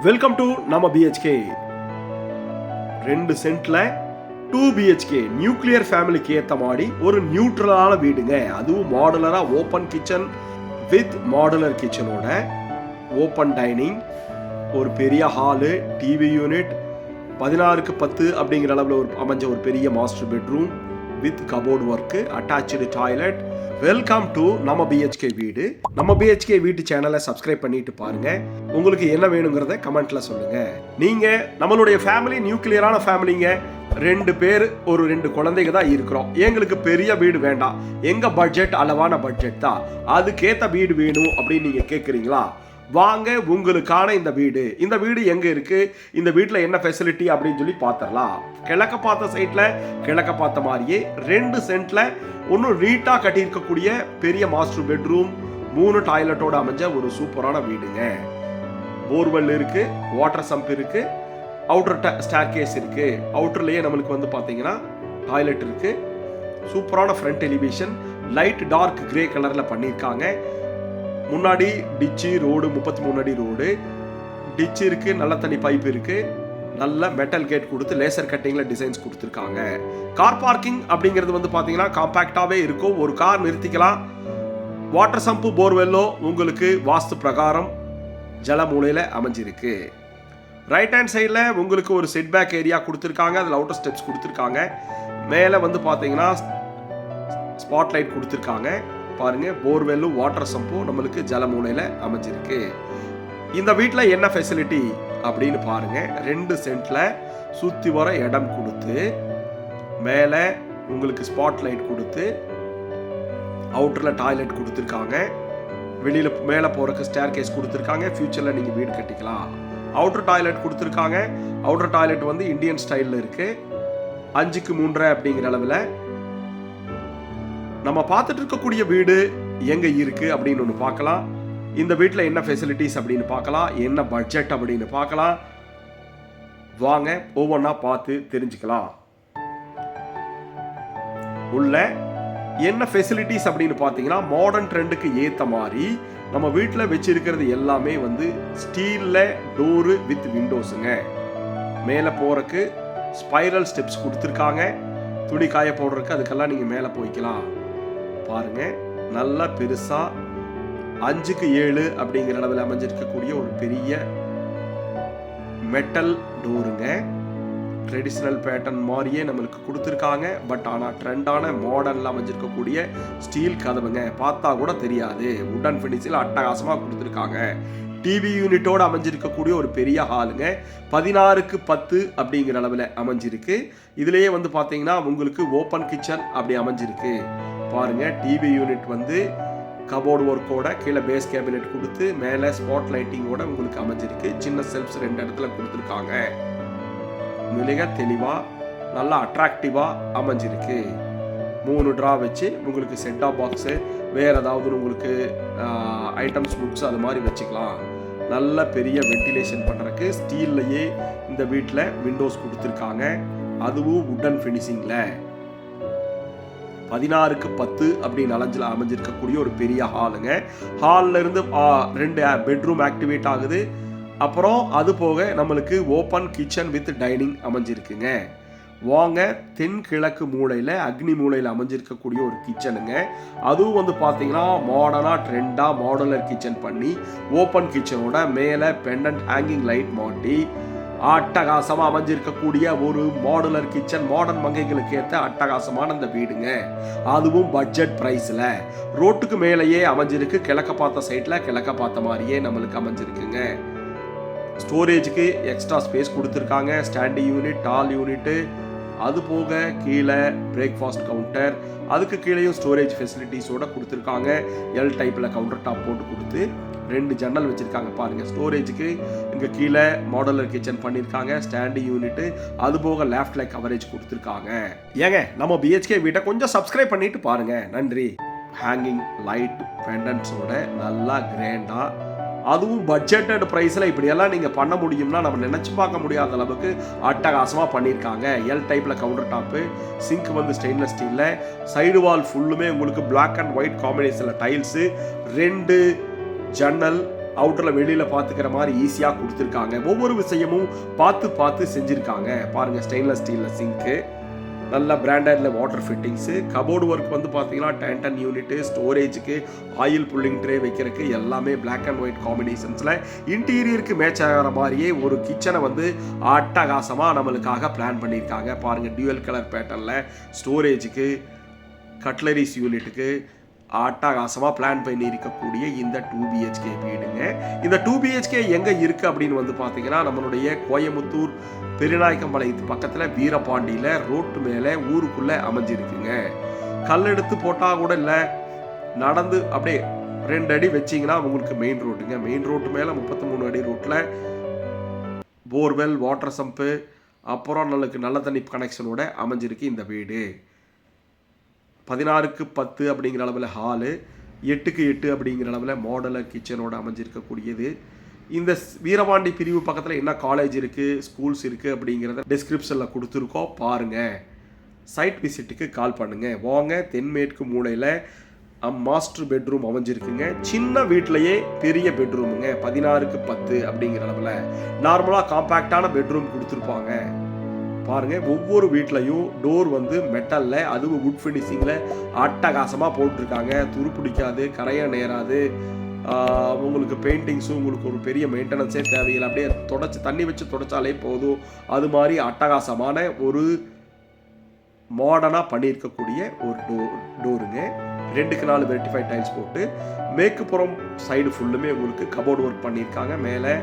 Welcome to நம்ம BHK. 2 சென்ட்ல 2 BHK nuclear ஃபேமிலிக்கு ஏற்ற மாதிரி ஒரு நியூட்ரலான வீடுங்க. அதுவும் மாடுலராக ஓப்பன் கிச்சன் வித் மாடுலர் கிச்சனோட ஓப்பன் டைனிங், ஒரு பெரிய ஹாலு, டிவி யூனிட், 16க்கு 10 அப்படிங்கிற அளவில் அமைஞ்ச ஒரு பெரிய master bedroom with cupboard work, attach toilet. Welcome to நம்ம பிஹெச்கே வீடு. நம்ம பிஹெச்கே வீட்டு சேனலை சப்ஸ்கிரைப் பண்ணிட்டு பாருங்க. உங்களுக்கு என்ன வேணுங்கிறத கமெண்ட்ல சொல்லுங்க. நீங்க நம்மளுடைய ஃபேமிலி நியூக்ளியரான ஃபேமிலிங்க. 2 பேர், ஒரு 2 குழந்தைங்க தான் இருக்கிறோம். எங்களுக்கு பெரிய வீடு வேண்டாம், எங்க பட்ஜெட் அளவான பட்ஜெட் தான், அதுக்கேற்ற வீடு வேணும் அப்படின்னு நீங்க கேட்குறீங்களா? வாங்க, உங்களுக்கான இந்த வீடு எங்க இருக்கு, இந்த வீட்டில் என்ன ஃபெசிலிட்டி அப்படின்னு சொல்லி பார்த்துடலாம். கிழக்க பார்த்த சைட்ல கிழக்க பார்த்த மாதிரியே 2 சென்ட்ல ஒன்றும் நீட்டாக கட்டியிருக்கக்கூடிய பெரிய மாஸ்டர் பெட்ரூம், 3 டாய்லெட்டோட அமைஞ்ச ஒரு சூப்பரான வீடுங்க. போர்வெல் இருக்கு, வாட்டர் சம்ப் இருக்கு, அவுட்டர் ஸ்டேர் கேஸ் இருக்கு. அவுட்டர்லயே நம்மளுக்கு வந்து பார்த்தீங்கன்னா டாய்லெட் இருக்கு. சூப்பரான front elevation, light dark grey கலர்ல பண்ணியிருக்காங்க. முன்னாடி டிச்சு ரோடு, 33 அடி ரோடு டிச்சு இருக்கு, நல்ல தண்ணி பைப் இருக்கு, நல்ல மெட்டல் கேட் கொடுத்து லேசர் கட்டிங்ல டிசைன்ஸ் கொடுத்துருக்காங்க. கார் பார்க்கிங் அப்படிங்கிறது வந்து பாத்தீங்கன்னா காம்பாக்டாவே இருக்கும், ஒரு கார் நிறுத்திக்கலாம். வாட்டர் சம்பு போர்வெல்லோ உங்களுக்கு வாஸ்து பிரகாரம் ஜல மூலையில அமைஞ்சிருக்கு. ரைட் ஹேண்ட் சைடில் உங்களுக்கு ஒரு செட் பேக் ஏரியா கொடுத்துருக்காங்க, அதில் அவுட்டர் ஸ்டெப்ஸ் கொடுத்துருக்காங்க. மேலே வந்து பார்த்தீங்கன்னா ஸ்பாட் லைட் கொடுத்துருக்காங்க. பாருங்க, போர்வெல்லும் வாட்டர் சம்பும் நம்மளுக்கு ஜல மூலையில் அமைஞ்சிருக்கு. இந்த வீட்டில் என்ன ஃபெசிலிட்டி அப்படின்னு பாருங்க. 2 சென்ட்ல சுற்றி வர இடம் கொடுத்து, மேலே உங்களுக்கு ஸ்பாட் லைட் கொடுத்து, அவுட்டரில் டாய்லெட் கொடுத்துருக்காங்க. வெளியில் மேலே போகிறக்கு ஸ்டேர் கேஸ் கொடுத்துருக்காங்க. ஃபியூச்சரில் நீங்கள் வீடு கட்டிக்கலாம். அவுட்டர் டாய்லெட் கொடுத்துருக்காங்க. அவுட்டர் டாய்லெட் வந்து இந்தியன் ஸ்டைலில் இருக்குது. 5க்கு 3 அப்படிங்கிற அளவில். நம்ம பார்த்துட்டு இருக்கக்கூடிய வீடு எங்கே இருக்குது அப்படின்னு ஒன்று பார்க்கலாம். இந்த வீட்டில் என்ன ஃபெசிலிட்டிஸ் அப்படின்னு பார்க்கலாம், என்ன பட்ஜெட் அப்படின்னு பார்க்கலாம். வாங்க, ஒவ்வொன்றா பார்த்து தெரிஞ்சுக்கலாம். உள்ள என்ன ஃபெசிலிட்டிஸ் அப்படின்னு பார்த்தீங்கன்னா, மாடர்ன் ட்ரெண்டுக்கு ஏற்ற மாதிரி நம்ம வீட்டில் வச்சிருக்கிறது எல்லாமே வந்து ஸ்டீலில் டோரு வித் விண்டோஸுங்க. மேலே போகிறக்கு ஸ்பைரல் ஸ்டெப்ஸ் கொடுத்துருக்காங்க. துணி காய போடுறதுக்கு அதுக்கெல்லாம் நீங்கள் மேலே போய்க்கலாம். பாருங்க, நல்லா பெருசாக 5க்கு 7 அப்படிங்கிற அளவில் அமைஞ்சிருக்கக்கூடிய ஒரு பெரிய மெட்டல் டோருங்க. ட்ரெடிஷ்னல் பேட்டர்ன் மாதிரியே நம்மளுக்கு கொடுத்துருக்காங்க. பட் ஆனால் ட்ரெண்டான மாடர்னில் அமைஞ்சிருக்கக்கூடிய ஸ்டீல் கதவுங்க. பார்த்தா கூட தெரியாது, உடன் ஃபினிஷில் அட்டகாசமாக கொடுத்துருக்காங்க. டிவி யூனிட்டோடு அமைஞ்சிருக்கக்கூடிய ஒரு பெரிய ஹாலுங்க. 16க்கு 10 அப்படிங்கிற அளவில் அமைஞ்சிருக்கு. இதுலேயே வந்து பார்த்தீங்கன்னா உங்களுக்கு ஓப்பன் கிச்சன் அப்படி அமைஞ்சிருக்கு. பாருங்க, டிவி யூனிட் வந்து கபோர்டு ஒர்க்கோட, கீழே பேஸ் கேபினெட் கொடுத்து, மேலே ஸ்பாட் லைட்டிங்கோட உங்களுக்கு அமைஞ்சிருக்கு. சின்ன செல்ஃப்ஸ் 2 இடத்துல கொடுத்துருக்காங்க. மிக தெளிவாக நல்லா அட்ராக்டிவாக அமைஞ்சிருக்கு. 3 ட்ரா வச்சு உங்களுக்கு செட்டாப் பாக்ஸு, வேறு ஏதாவது உங்களுக்கு ஐட்டம்ஸ் புக்ஸ் அது மாதிரி வச்சுக்கலாம். நல்ல பெரிய வென்டிலேஷன் பண்ணுறதுக்கு ஸ்டீல்லையே இந்த வீட்டில் விண்டோஸ் கொடுத்துருக்காங்க. அதுவும் உடன் ஃபினிஷிங்கில். 16க்கு 10 அப்படின்னு அமைஞ்சிருக்கக்கூடிய ஒரு பெரிய ஹாலுங்க. ஹாலில் இருந்து 2 பெட்ரூம் ஆக்டிவேட் ஆகுது. அப்புறம் அது போக நம்மளுக்கு ஓப்பன் கிச்சன் வித் டைனிங் அமைஞ்சிருக்குங்க. வாங்க, தென்கிழக்கு மூலையில் அக்னி மூலையில் அமைஞ்சிருக்கக்கூடிய ஒரு கிச்சனுங்க. அதுவும் வந்து பார்த்தீங்கன்னா மாடர்னாக ட்ரெண்டாக மாடுலர் கிச்சன் பண்ணி, ஓப்பன் கிச்சனோட மேலே பெண்டன்ட் ஹேங்கிங் லைட் மாட்டி அட்டகாசமாக அமைஞ்சிருக்கக்கூடிய ஒரு மாடுலர் கிச்சன். மாடர்ன் மங்கைகளுக்கு ஏற்ற அட்டகாசமான இந்த வீடுங்க. அதுவும் பட்ஜெட் ப்ரைஸில் ரோட்டுக்கு மேலேயே அமைஞ்சிருக்கு. கிழக்க பார்த்த சைட்டில் கிழக்க பார்த்த மாதிரியே நம்மளுக்கு அமைஞ்சிருக்குங்க. ஸ்டோரேஜுக்கு எக்ஸ்ட்ரா ஸ்பேஸ் கொடுத்துருக்காங்க. ஸ்டாண்டி யூனிட், டால் யூனிட்டு, அது போக கீழே பிரேக்ஃபாஸ்ட் கவுண்டர், அதுக்கு கீழேயும் ஸ்டோரேஜ் ஃபெசிலிட்டிஸோட கொடுத்துருக்காங்க. எல் டைப்பில் கவுண்டர் டாப் போட்டு கொடுத்து 2 ஜன்னல் வச்சுருக்காங்க. பாருங்கள், ஸ்டோரேஜுக்கு இங்கே கீழே மாடுலர் கிச்சன் பண்ணியிருக்காங்க. ஸ்டாண்டி யூனிட்டு, அது போக லேஃப்டில் கவரேஜ் கொடுத்துருக்காங்க. ஏங்க, நம்ம பிஹெச்கே வீட்டை கொஞ்சம் சப்ஸ்கிரைப் பண்ணிட்டு பாருங்கள். நன்றி. ஹேங்கிங் லைட் பெண்டன்ஸோட நல்லா கிராண்டாக, அதுவும் பட்ஜெட்டட் ப்ரைஸில் இப்படியெல்லாம் நீங்கள் பண்ண முடியும்னா நம்ம நினச்சி பார்க்க முடியாத அளவுக்கு அட்டகாசமாக பண்ணியிருக்காங்க. எல் டைப்பில் கவுண்டர் டாப்பு, சிங்க் வந்து ஸ்டெயின்லெஸ் ஸ்டீலில், சைடு வால் ஃபுல்லுமே உங்களுக்கு பிளாக் அண்ட் ஒயிட் காம்பினேஷனில் டைல்ஸு, 2 ஜன்னல், அவுட்டரில் வெளியில் பார்த்துக்கிற மாதிரி ஈஸியாக கொடுத்துருக்காங்க. ஒவ்வொரு விஷயமும் பார்த்து செஞ்சுருக்காங்க. பாருங்கள், ஸ்டெயின்லெஸ் ஸ்டீலில் சிங்க்கு, நல்ல பிராண்டடில் வாட்டர் ஃபிட்டிங்ஸு, கபோர்டு ஒர்க் வந்து பார்த்தீங்கன்னா 10 யூனிட்டு, ஸ்டோரேஜுக்கு, ஆயில் புல்லிங் ட்ரே வைக்கிறதுக்கு எல்லாமே பிளாக் அண்ட் ஒயிட் காம்பினேஷன்ஸில் இன்டீரியருக்கு மேட்ச் ஆகிற மாதிரியே ஒரு கிச்சனை வந்து அட்டகாசமாக நம்மளுக்காக பிளான் பண்ணியிருக்காங்க. பாருங்கள், டியூவல் கலர் பேட்டர்னில் ஸ்டோரேஜுக்கு, கட்லரிஸ் யூனிட்டுக்கு அட்டகாசமாக பிளான் பண்ணி இருக்கக்கூடிய இந்த 2 BHK வீடுங்க. இந்த 2 BHK எங்கே இருக்குது அப்படின்னு வந்து பார்த்தீங்கன்னா, நம்மளுடைய கோயமுத்தூர் பெருநாயக்கம்பாளையத்து பக்கத்தில் வீரபாண்டியில் ரோட்டு மேலே ஊருக்குள்ளே அமைஞ்சிருக்குங்க. கல் எடுத்து போட்டால் கூட இல்லை, நடந்து அப்படியே 2 அடி வச்சிங்கன்னா உங்களுக்கு மெயின் ரோட்டுங்க. மெயின் ரோட்டு மேலே 33 அடி ரோட்டில் போர்வெல், வாட்டர் சம்பு, அப்புறம் நல்ல தண்ணி கனெக்ஷனோட அமைஞ்சிருக்கு இந்த வீடு. 16க்கு 10 அப்படிங்கிற அளவில் ஹாலு, 8க்கு 8 அப்படிங்கிற அளவில் மாடலர் கிச்சனோட அமைஞ்சிருக்கக்கூடியது. இந்த வீரபாண்டி பிரிவு பக்கத்தில் என்ன காலேஜ் இருக்குது, ஸ்கூல்ஸ் இருக்குது அப்படிங்கிறத டிஸ்கிரிப்ஷனில் கொடுத்துருக்கோம், பாருங்கள். சைட் விசிட்டுக்கு கால் பண்ணுங்கள். வாங்க, தென்மேற்கு மூலையில் மாஸ்டர் பெட்ரூம் அமைஞ்சிருக்குங்க. சின்ன வீட்டிலையே பெரிய பெட்ரூமுங்க. 16க்கு 10 அப்படிங்கிற அளவில் நார்மலாக காம்பேக்டான பெட்ரூம் கொடுத்துருப்பாங்க. பாருங்கள், ஒவ்வொரு வீட்லையும் டோர் வந்து மெட்டலில், அதுவும் குட் ஃபினிஷிங்கில் அட்டகாசமாக போட்டிருக்காங்க. துரு பிடிக்காது, கரைய நேராது. உங்களுக்கு பெயிண்டிங்ஸும் உங்களுக்கு ஒரு பெரிய மெயின்டெனன்ஸே தேவையில்லை. அப்படியே தண்ணி வச்சு தொடச்சாலே போதும். அது மாதிரி அட்டகாசமான ஒரு மாடர்னாக பண்ணியிருக்கக்கூடிய ஒரு டோருங்க. 2க்கு 4 வெர்டிஃபை டைல்ஸ் போட்டு மேற்குப்புறம் சைடு ஃபுல்லுமே உங்களுக்கு கபோர்டு ஒர்க் பண்ணியிருக்காங்க. மேலே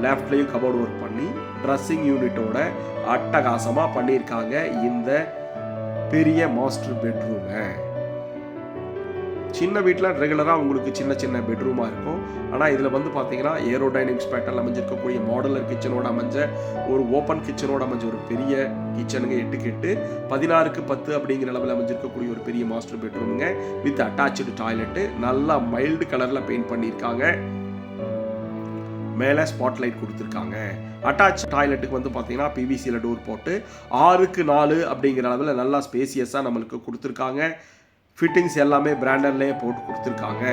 லெஃப்ட்லேயும் கபோர்டு ஒர்க் பண்ணி ட்ரெஸ்ஸிங் யூனிட்டோட அட்டகாசமாக பண்ணியிருக்காங்க இந்த பெரிய மாஸ்டர் பெட்ரூமை. சின்ன வீட்டில் ரெகுலராக உங்களுக்கு சின்ன பெட்ரூமாக இருக்கும். ஆனால் இதில் வந்து பார்த்தீங்கன்னா ஏரோடைனமிக்ஸ் பேட்டர்ல அமைஞ்சிருக்கக்கூடிய மாடலர் கிச்சனோட அமைஞ்ச ஒரு ஓப்பன் கிச்சனோட அமைஞ்ச ஒரு பெரிய கிச்சனுங்க. 8க்கு 8, 16க்கு 10 அப்படிங்கிற அளவில் அமைஞ்சிருக்கக்கூடிய ஒரு பெரிய மாஸ்டர் பெட்ரூமுங்க. வித் அட்டாச்சு டாய்லெட்டு, நல்லா மைல்டு கலரில் பெயிண்ட் பண்ணியிருக்காங்க. மேலே ஸ்பாட்லைட் கொடுத்துருக்காங்க. அட்டாச் டாய்லெட்டுக்கு வந்து பார்த்தீங்கன்னா பிவிசியில் டோர் போட்டு 6க்கு 4 அப்படிங்கிற அளவில் நல்லா ஸ்பேசியஸாக நம்மளுக்கு கொடுத்துருக்காங்க. ஃபிட்டிங்ஸ் எல்லாமே பிராண்டட்லேயே போட்டு கொடுத்துருக்காங்க.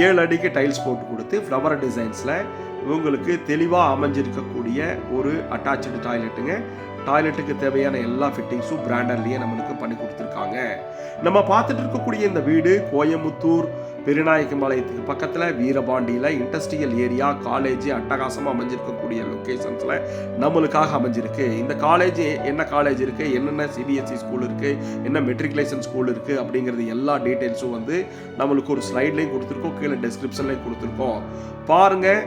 7 அடிக்கு டைல்ஸ் போட்டு கொடுத்து ஃப்ளவர் டிசைன்ஸில் உங்களுக்கு தெளிவாக அமைஞ்சிருக்கக்கூடிய ஒரு அட்டாச்சு டாய்லெட்டுங்க. டாய்லெட்டுக்கு தேவையான எல்லா ஃபிட்டிங்ஸும் பிராண்டட்லேயே நம்மளுக்கு பண்ணி கொடுத்துருக்காங்க. நம்ம பார்த்துட்டு இருக்கக்கூடிய இந்த வீடு கோயமுத்தூர் பெருநாயக்கம்பாளையத்துக்கு பக்கத்தில் வீரபாண்டியில் இண்டஸ்ட்ரியல் ஏரியா, காலேஜ் அட்டகாசமாக அமைஞ்சிருக்கக்கூடிய லொக்கேஷன்ஸில் நம்மளுக்காக அமைஞ்சிருக்கு. இந்த காலேஜ் என்ன காலேஜ் இருக்குது, என்னென்ன CBSE ஸ்கூல் இருக்குது, என்ன மெட்ரிகுலேஷன் ஸ்கூல் இருக்குது அப்படிங்கிறது எல்லா டீட்டெயில்ஸும் வந்து நம்மளுக்கு ஒரு ஸ்லைட்லேயும் கொடுத்துருக்கோம், கீழே டிஸ்கிரிப்ஷன்லேயும் கொடுத்துருக்கோம். பாருங்கள்,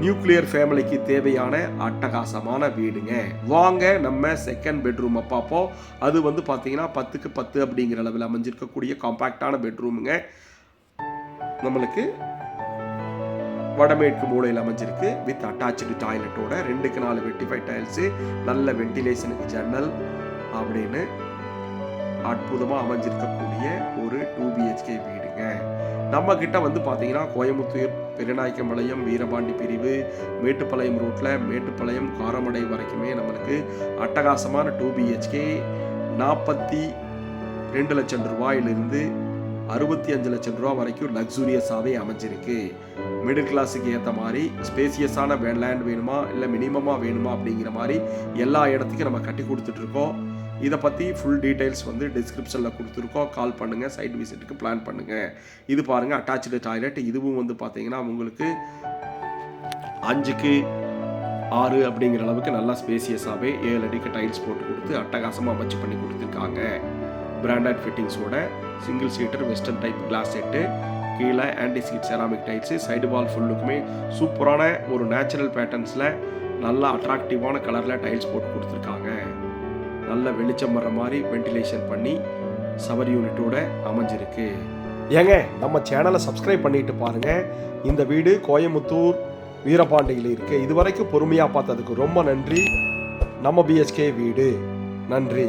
நியூக்ளியர் ஃபேமிலிக்கு தேவையான அட்டகாசமான வீடுங்க. வாங்க, நம்ம செகண்ட் பெட்ரூமை பார்ப்போம். அது வந்து பார்த்தீங்கன்னா 10க்கு 10 அப்படிங்கிற அளவில் அமைஞ்சிருக்கக்கூடிய காம்பேக்டான பெட்ரூமுங்க. நம்மளுக்கு வடமேற்கு மூலையில் அமைஞ்சிருக்கு. வித் அட்டாச்சு டாய்லெட்டோட 2க்கு 4 வெர்டிஃபை டைல்ஸு, நல்ல வென்டிலேஷனுக்கு ஜன்னல் அப்படின்னு அற்புதமாக அமைஞ்சிருக்கக்கூடிய ஒரு 2 BHK வீடுங்க. நம்ம கிட்ட வந்து பார்த்தீங்கன்னா கோயமுத்தூர் பெருநாயக்கம்பாளையம் வீரபாண்டி பிரிவு மேட்டுப்பாளையம் ரோட்டில் மேட்டுப்பாளையம் காரமடை வரைக்குமே நம்மளுக்கு அட்டகாசமான 2 BHK 42 லட்சம் ரூபாயிலிருந்து 65 லட்சம் ரூபா வரைக்கும் லக்ஸூரியஸாகவே அமைஞ்சிருக்கு. மிடில் கிளாஸுக்கு ஏற்ற மாதிரி ஸ்பேசியஸான லேண்ட் வேணுமா இல்லை மினிமமாக வேணுமா அப்படிங்கிற மாதிரி எல்லா இடத்துக்கும் நம்ம கட்டி கொடுத்துட்ருக்கோம். இதை பற்றி ஃபுல் டீட்டெயில்ஸ் வந்து டிஸ்கிரிப்ஷனில் கொடுத்துருக்கோம். கால் பண்ணுங்கள், சைட் விசிட்டுக்கு பிளான் பண்ணுங்கள். இது பாருங்கள், அட்டாச்சு டாய்லெட். இதுவும் வந்து பார்த்தீங்கன்னா உங்களுக்கு 5க்கு 6 அப்படிங்கிற அளவுக்கு நல்லா ஸ்பேசியஸாகவே 7 அடிக்கு டைல்ஸ் போட்டு கொடுத்து அட்டகாசமாக அமைச்சு பண்ணி கொடுத்துருக்காங்க. பிராண்டட் ஃபிட்டிங்ஸோட single seater western type glass set, கீழே anti skid ceramic tiles, side wall ஃபுல்லுக்குமே சூப்பரான ஒரு நேச்சுரல் பேட்டர்ன்ஸில் நல்லா அட்ராக்டிவான கலரில் டைல்ஸ் போட்டு கொடுத்துருக்காங்க. நல்ல வெளிச்சம் வர்ற மாதிரி வென்டிலேஷன் பண்ணி சவர் யூனிட்டோட அமைஞ்சிருக்கு. ஏங்க, நம்ம சேனலை சப்ஸ்கிரைப் பண்ணிட்டு பாருங்கள். இந்த வீடு கோயமுத்தூர் வீரபாண்டியில் இருக்குது. இது வரைக்கும் பொறுமையாக பார்த்ததுக்கு ரொம்ப நன்றி. நம்ம BHK வீடு. நன்றி.